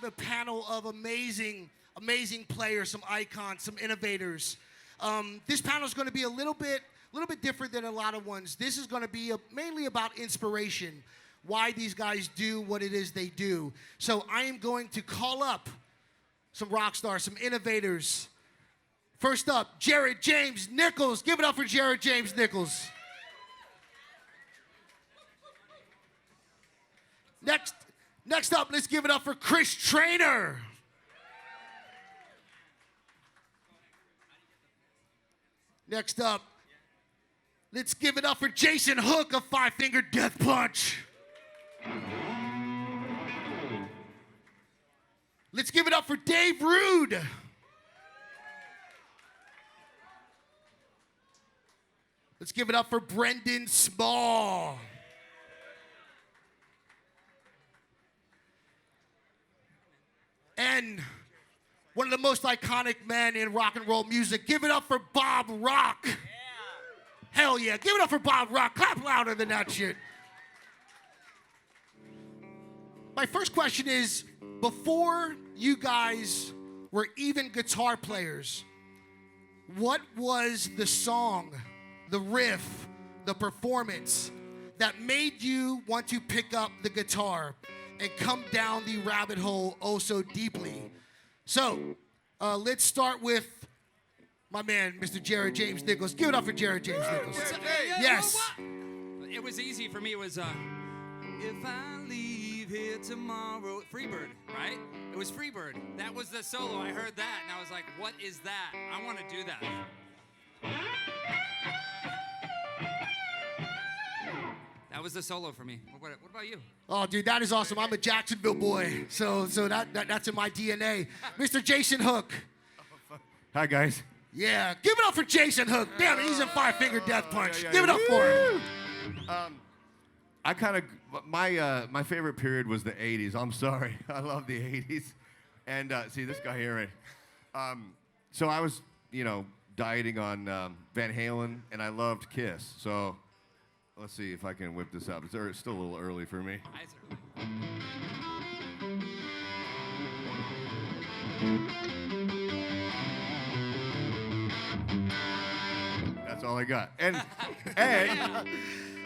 have a panel of amazing players, some icons, some innovators. This panel is going to be a little bit different than a lot of ones. This is going to be mainly about inspiration, why these guys do what it is they do. So I am going to call up some rock stars, some innovators. First up, James Nichols. Give it up for James Nichols. Next up, let's give it up for Chris Traynor. Next up, let's give it up for Jason Hook of Five Finger Death Punch. Let's give it up for Dave Rude. Let's give it up for Brendon Small. And one of the most iconic men in rock and roll music, give it up for Bob Rock. Yeah. Hell yeah, give it up for Bob Rock. Clap louder than that shit. My first question is, before you guys were even guitar players, what was the song, the riff, the performance that made you want to pick up the guitar and come down the rabbit hole oh so deeply? So, let's start with my man, Mr. James Nichols. Give it up for James Nichols. Yes. It was easy for me. It was, if I leave here tomorrow, Freebird, right? It was Freebird. That was the solo. I heard that, and I was like, what is that? I want to do that. That was the solo for me. What about you? Oh, dude, that is awesome. I'm a Jacksonville boy, so that's in my DNA. Mr. Jason Hook. Hi, guys. Yeah, give it up for Jason Hook. Damn it, he's in Five Finger Death Punch. Give it up for him. I kind of my favorite period was the '80s. I'm sorry, I love the '80s. And see this guy here, right? So I was, dieting on Van Halen, and I loved Kiss. So let's see if I can whip this up. It's still a little early for me. It's early. That's all I got. And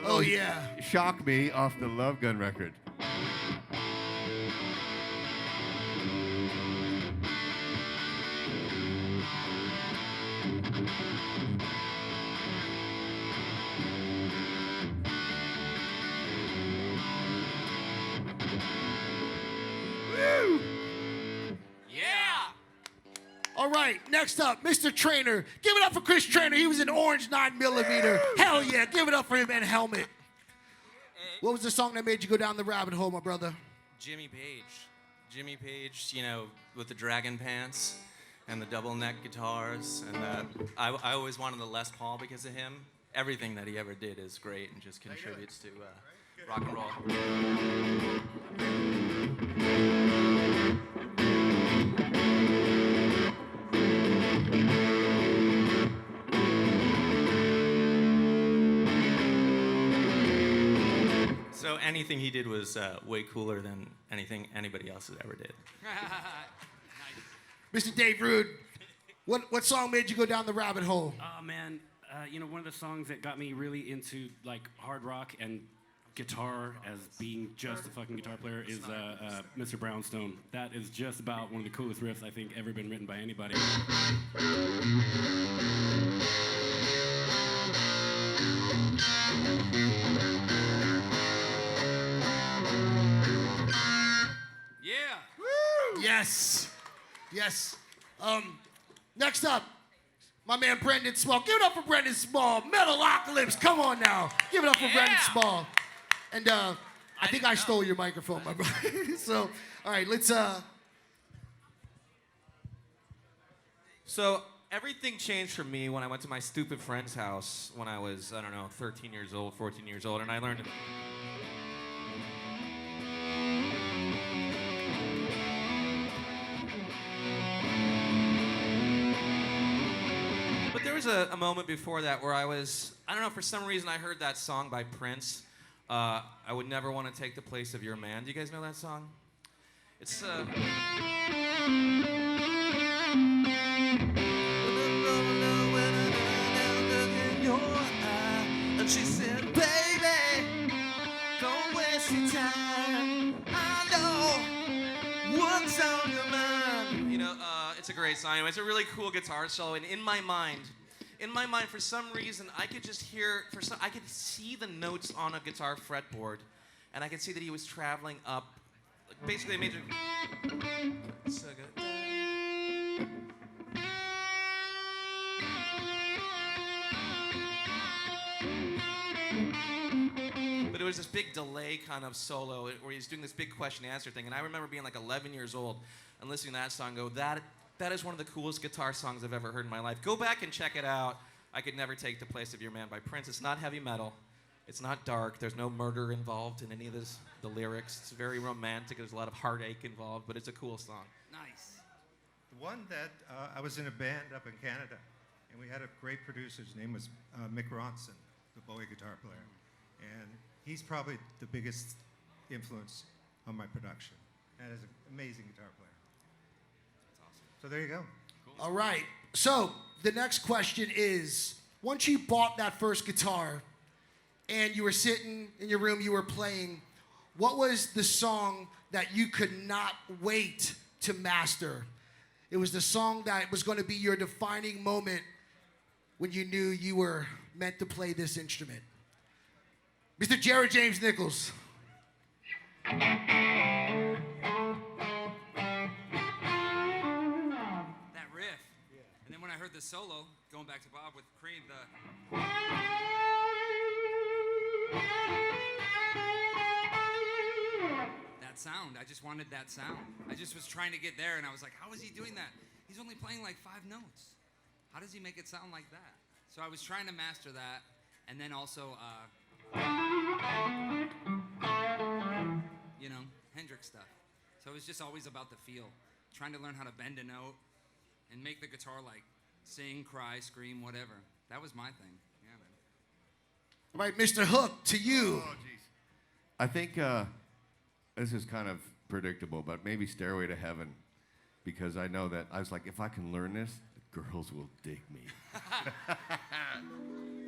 oh yeah, Shock Me off the Love Gun record. Woo! Yeah. All right, next up, Mr. Traynor. Give it up for Chris Traynor. He was an orange 9mm. Hell yeah, give it up for him and Helmet. What was the song that made you go down the rabbit hole, my brother? Jimmy Page. Jimmy Page, with the dragon pants and the double neck guitars. And I always wanted the Les Paul because of him. Everything that he ever did is great and just contributes to rock and roll. So anything he did was way cooler than anything anybody else has ever did. Mr. Dave Rude, what song made you go down the rabbit hole? Oh, man. One of the songs that got me really into, hard rock and guitar as being just a fucking guitar player is Mr. Brownstone. That is just about one of the coolest riffs I think ever been written by anybody. Yeah. Woo! Yes. Next up, my man Brendon Small. Give it up for Brendon Small. Metalocalypse. Come on now. Give it up for Brendon Small. And I think I stole your microphone, my brother. So, all right, let's. So everything changed for me when I went to my stupid friend's house when I was, 13 years old, 14 years old, and I learned. But there was a moment before that where I was, for some reason I heard that song by Prince. I would never want to take the place of your man. Do you guys know that song? It's and she said, baby, don't waste your time. I know what's on your mind. You know, it's a great song. Anyway, it's a really cool guitar solo, and in my mind, for some reason, I could just hear, I could see the notes on a guitar fretboard, and I could see that he was traveling up, like basically a major. So good. But it was this big delay kind of solo where he's doing this big question answer thing, and I remember being like 11 years old and listening to that song and go, that is one of the coolest guitar songs I've ever heard in my life. Go back and check it out. I Could Never Take the Place of Your Man by Prince. It's not heavy metal. It's not dark. There's no murder involved in any of the lyrics. It's very romantic. There's a lot of heartache involved, but it's a cool song. Nice. The one that I was in a band up in Canada, and we had a great producer. His name was Mick Ronson, the Bowie guitar player. And he's probably the biggest influence on my production. And is an amazing guitar player. That's awesome. So there you go. All right. So the next question is, once you bought that first guitar and you were sitting in your room, you were playing, what was the song that you could not wait to master? It was the song that was going to be your defining moment when you knew you were meant to play this instrument. Mr. James Nichols. And then when I heard the solo, going back to Bob with Creed, that sound, I just wanted that sound. I just was trying to get there, and I was like, how is he doing that? He's only playing like 5 notes. How does he make it sound like that? So I was trying to master that, and then also, you know, Hendrix stuff. So it was just always about the feel, trying to learn how to bend a note and make the guitar like sing, cry, scream, whatever. That was my thing. Yeah, man. All right, Mr. Hook, to you. Oh, jeez. I think this is kind of predictable, but maybe Stairway to Heaven, because I know that I was like, if I can learn this, the girls will dig me.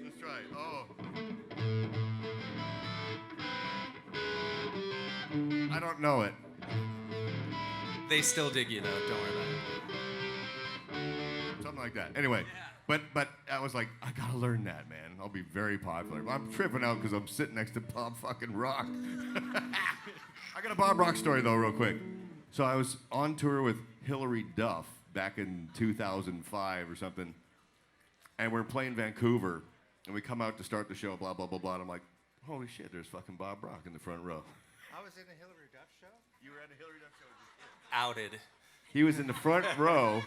Let's try it. Oh. I don't know it. They still dig you, though. Don't worry about it. Something like that. Anyway, but I was like, I gotta learn that, man. I'll be very popular. I'm tripping out because I'm sitting next to Bob fucking Rock. I got a Bob Rock story, though, real quick. So I was on tour with Hillary Duff back in 2005 or something, and we're playing Vancouver, and we come out to start the show, blah, blah, blah, blah, and I'm like, holy shit, there's fucking Bob Rock in the front row. I was in a Hillary Duff show? You were at a Hillary Duff show? Outed. He was in the front row,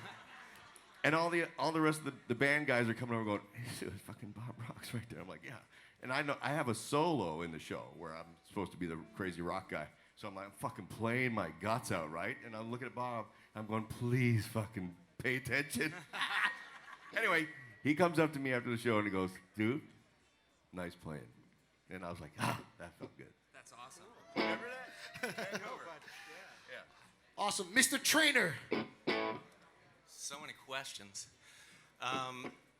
and all the rest of the band guys are coming over going, hey, fucking Bob Rock's right there. I'm like, yeah. And I know I have a solo in the show where I'm supposed to be the crazy rock guy. So I'm like, I'm fucking playing my guts out, right? And I'm looking at Bob, and I'm going, please fucking pay attention. Anyway, he comes up to me after the show, and he goes, dude, nice playing. And I was like, that felt good. That's awesome. Remember that? Awesome. Mr. Traynor. So many questions.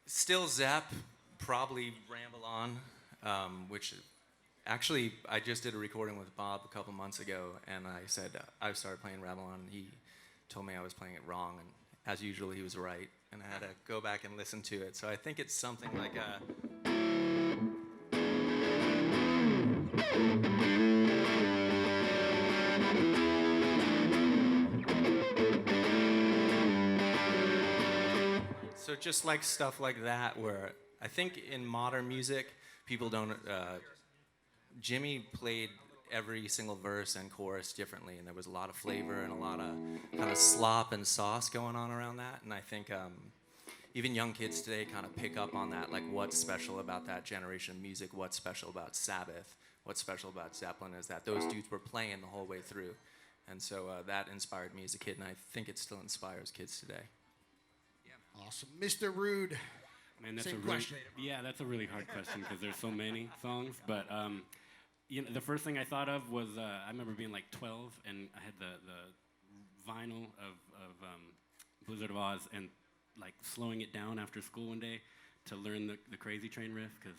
Still Zepp, probably Ramble On, which actually I just did a recording with Bob a couple months ago, and I said I started playing Ramble On, and he told me I was playing it wrong, and as usual he was right, and I had to go back and listen to it. So I think it's something like a... So just like stuff like that, where I think in modern music, people don't, Jimmy played every single verse and chorus differently, and there was a lot of flavor and a lot of kind of slop and sauce going on around that, and I think even young kids today kind of pick up on that, like what's special about that generation of music, what's special about Sabbath, what's special about Zeppelin is that those dudes were playing the whole way through, and so that inspired me as a kid, and I think it still inspires kids today. Awesome. Mr. Rude. Man, that's Same a really, question. yeah, that's a really hard question because there's so many songs. But you know, the first thing I thought of was I remember being like 12 and I had the vinyl of Blizzard of Oz and like slowing it down after school one day to learn the Crazy Train riff, because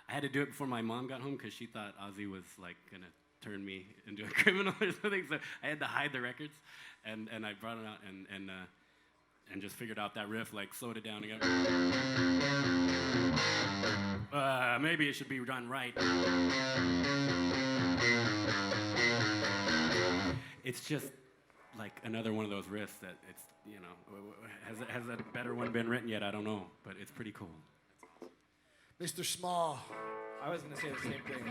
I had to do it before my mom got home because she thought Ozzy was like gonna turn me into a criminal or something. So I had to hide the records, and I brought it out and just figured out that riff, like slowed it down and go. Maybe it should be done right. It's just like another one of those riffs that it's, you know, has a better one been written yet? I don't know, but it's pretty cool. Mr. Small. I was going to say the same thing.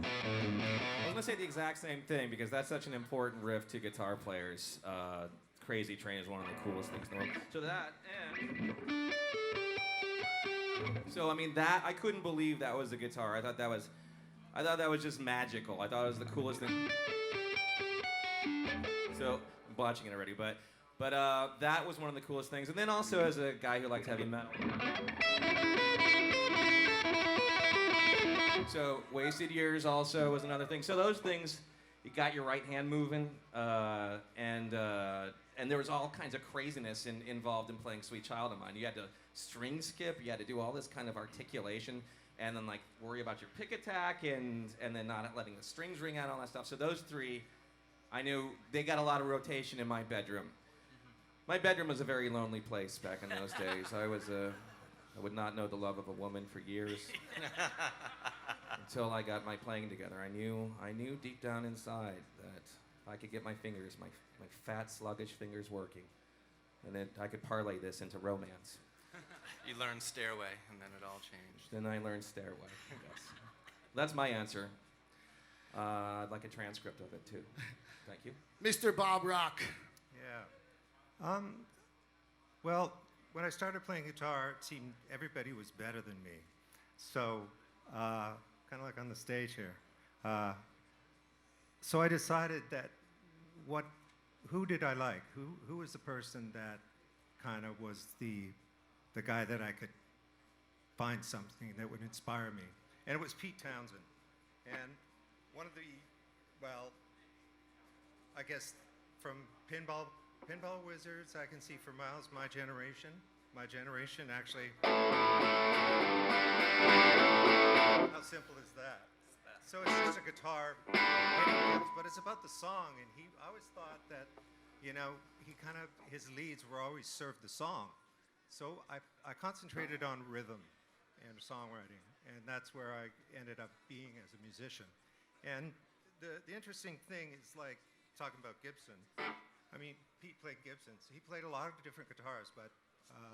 I was going to say the exact same thing because that's such an important riff to guitar players. Crazy Train is one of the coolest things in the world. So that, and... So, I mean, that, I couldn't believe that was the guitar. I thought that was just magical. I thought it was the coolest thing. So, I'm botching it already, but that was one of the coolest things. And then also as a guy who likes heavy metal. So Wasted Years also was another thing. So those things, you got your right hand moving, and there was all kinds of craziness involved in playing Sweet Child of Mine. You had to string skip, you had to do all this kind of articulation, and then like worry about your pick attack, and then not letting the strings ring out, all that stuff. So those three, I knew they got a lot of rotation in my bedroom. My bedroom was a very lonely place back in those days. I would not know the love of a woman for years until I got my playing together. I knew deep down inside that if I could get my fingers, my fat, sluggish fingers working, and then I could parlay this into romance. You learned Stairway, and then it all changed. Then I learned Stairway, yes. That's my answer. I'd like a transcript of it, too. Thank you. Mr. Bob Rock. Yeah. Well, when I started playing guitar, it seemed everybody was better than me. So, kind of like on the stage here. So I decided that who did I like? Who was the person that kind of was the guy that I could find something that would inspire me? And it was Pete Townsend. And one of the, well, I guess from Pinball Wizards, I can see for miles my generation. My generation actually. How simple is that? So it's just a guitar hitting notes, but it's about the song. And I always thought that, you know, his leads were always served the song. So I concentrated on rhythm and songwriting, and that's where I ended up being as a musician. And the interesting thing is, like, talking about Gibson. I mean, Pete played Gibsons. He played a lot of different guitars, but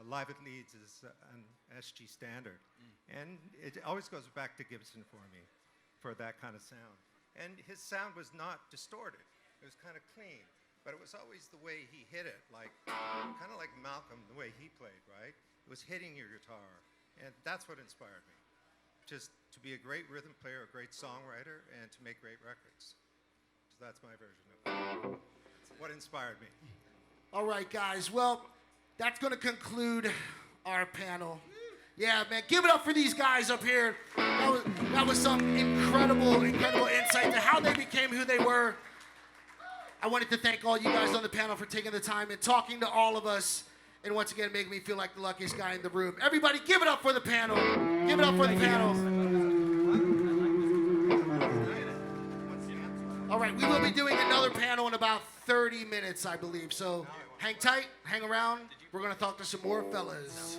Live at Leeds is an SG standard. And it always goes back to Gibson for me, for that kind of sound. And his sound was not distorted. It was kind of clean, but it was always the way he hit it, like kind of like Malcolm, the way he played, right? It was hitting your guitar, and that's what inspired me. Just to be a great rhythm player, a great songwriter, and to make great records. So that's my version of it. What inspired me. All right, guys. Well, that's going to conclude our panel. Yeah, man. Give it up for these guys up here. That was some incredible insight to how they became who they were. I wanted to thank all you guys on the panel for taking the time and talking to all of us. And once again, making me feel like the luckiest guy in the room. Everybody, give it up for the panel. Give it up for the panel. All right, we will be doing another panel in about 30 minutes, I believe. So hang tight, hang around. We're going to talk to some more fellas.